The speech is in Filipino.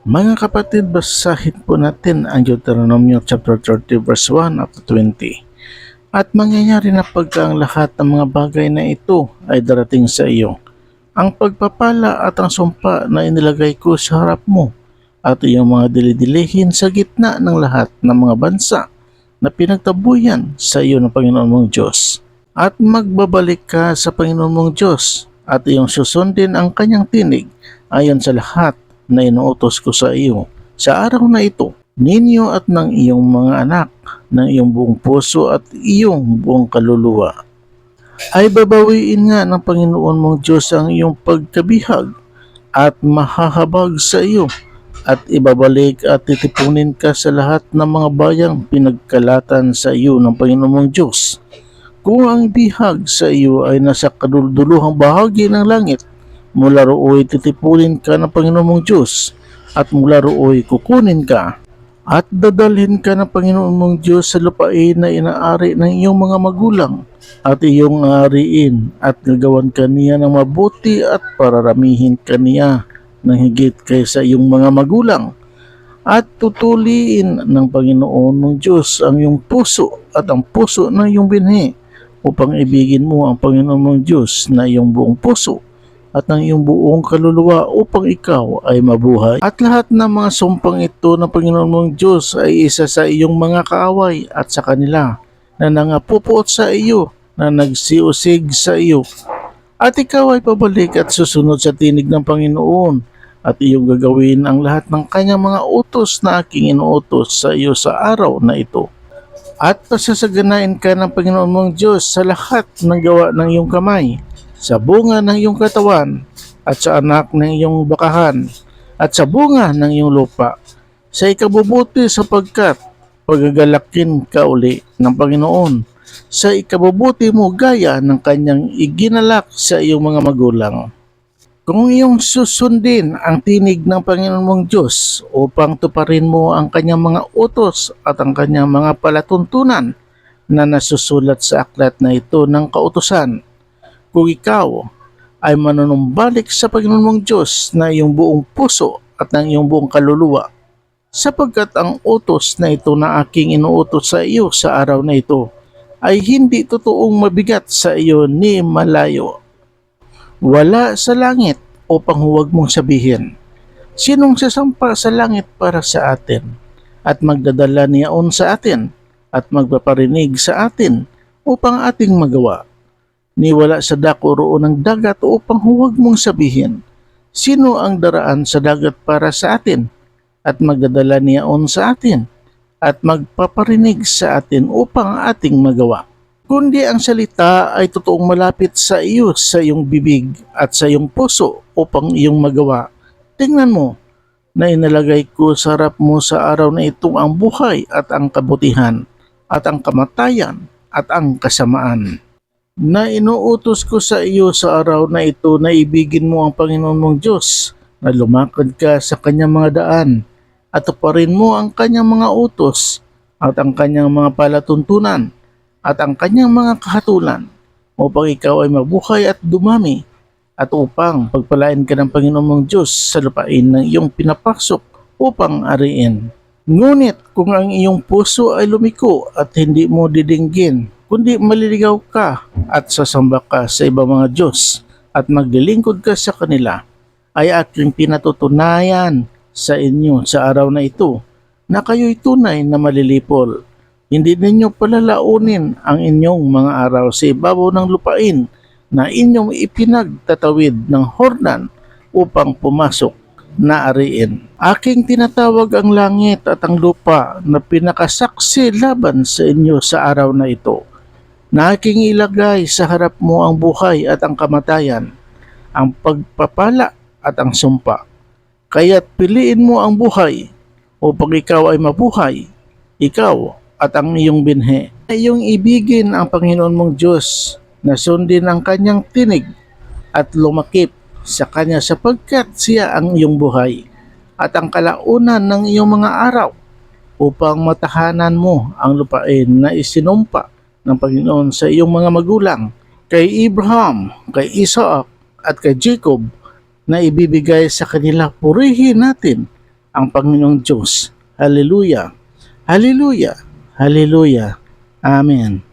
Mga kapatid, basahin po natin ang Deuteronomio chapter 30 verse 1 up to 20. At mangyayari na pagka ang lahat ng mga bagay na ito ay darating sa iyo, ang pagpapala at ang sumpa na inilagay ko sa harap mo at iyong mga dilidilihin sa gitna ng lahat ng mga bansa na pinagtabuyan sa iyo ng Panginoon mong Diyos. At magbabalik ka sa Panginoon mong Diyos at iyong susundin ang kanyang tinig ayon sa lahat na inuutos ko sa iyo sa araw na ito, ninyo at ng iyong mga anak, ng iyong buong puso at iyong buong kaluluwa. Ay babawiin nga ng Panginoon mong Diyos ang iyong pagkabihag at mahahabag sa iyo at ibabalik at titipunin ka sa lahat ng mga bayang pinagkalatan sa iyo ng Panginoon mong Diyos. Kung ang bihag sa iyo ay nasa kaduluduluhang bahagi ng langit, mula rooy titipunin ka ng Panginoon mong Diyos at mula rooy kukunin ka at dadalhin ka ng Panginoon mong Diyos sa lupain na inaari ng iyong mga magulang at iyong ariin at gagawan ka niya ng mabuti at pararamihin ka niya ng higit kaysa iyong mga magulang at tutuliin ng Panginoon mong Diyos ang iyong puso at ang puso ng iyong binhi upang ibigin mo ang Panginoon mong Diyos na iyong buong puso at ng iyong buong kaluluwa upang ikaw ay mabuhay. At lahat ng mga sumpang ito ng Panginoon mong Diyos ay isa sa iyong mga kaaway at sa kanila na nangapupuot sa iyo, na nagsiusig sa iyo. At ikaw ay pabalik at susunod sa tinig ng Panginoon at iyong gagawin ang lahat ng kanyang mga utos na aking inuutos sa iyo sa araw na ito. At pasasaganain ka ng Panginoon mong Diyos sa lahat ng gawa ng iyong kamay, sa bunga ng iyong katawan, at sa anak ng iyong bakahan, at sa bunga ng iyong lupa, sa ikabubuti sapagkat pagagalakin ka uli ng Panginoon, sa ikabubuti mo gaya ng kanyang iginalak sa iyong mga magulang. Kung iyong susundin ang tinig ng Panginoon mong Diyos upang tuparin mo ang kanyang mga utos at ang kanyang mga palatuntunan na nasusulat sa aklat na ito ng kautusan, kung ikaw ay manunumbalik sa Panginoon mong Diyos na iyong buong puso at ng iyong buong kaluluwa, sapagkat ang utos na ito na aking inuutos sa iyo sa araw na ito ay hindi totoong mabigat sa iyo ni malayo. Wala sa langit upang huwag mong sabihin, sinong sasampa sa langit para sa atin at magdadala niyaon sa atin at magpaparinig sa atin upang ating magawa. Niwala sa dako roon ng dagat upang huwag mong sabihin, sino ang daraan sa dagat para sa atin at magdadala niyaon sa atin at magpaparinig sa atin upang ating magawa. Kundi ang salita ay totoong malapit sa iyo, sa iyong bibig at sa iyong puso upang iyong magawa. Tingnan mo na inalagay ko sa harap mo sa araw na ito ang buhay at ang kabutihan at ang kamatayan at ang kasamaan. Na inuutos ko sa iyo sa araw na ito na ibigin mo ang Panginoon mong Diyos, na lumakad ka sa kanyang mga daan at tuparin mo ang kanyang mga utos at ang kanyang mga palatuntunan at ang kanyang mga kahatulan upang ikaw ay mabuhay at dumami at upang pagpalain ka ng Panginoon mong Diyos sa lupain ng iyong pinapasok upang ariin. Ngunit kung ang iyong puso ay lumiko at hindi mo didinggin, kundi maliligaw ka at sasamba ka sa ibang mga Diyos at maglilingkod ka sa kanila, ay aking pinatutunayan sa inyo sa araw na ito na kayo'y tunay na malilipol. Hindi ninyo palalaunin ang inyong mga araw sa ibabaw ng lupain na inyong ipinagtatawid ng Hordan upang pumasok na ariin. Aking tinatawag ang langit at ang lupa na pinakasaksi laban sa inyo sa araw na ito, na aking ilagay sa harap mo ang buhay at ang kamatayan, ang pagpapala at ang sumpa. Kaya't piliin mo ang buhay upang ikaw ay mabuhay, ikaw at ang iyong binhi. Iyong ibigin ang Panginoon mong Diyos, na sundin ang kanyang tinig at lumakip sa kanya sapagkat siya ang iyong buhay at ang kalaunan ng iyong mga araw upang matahanan mo ang lupain na isinumpa ng Panginoon sa iyong mga magulang, kay Abraham, kay Isaac at kay Jacob, na ibibigay sa kanila. Purihin natin ang Panginoong Diyos. Hallelujah! Hallelujah! Hallelujah! Amen.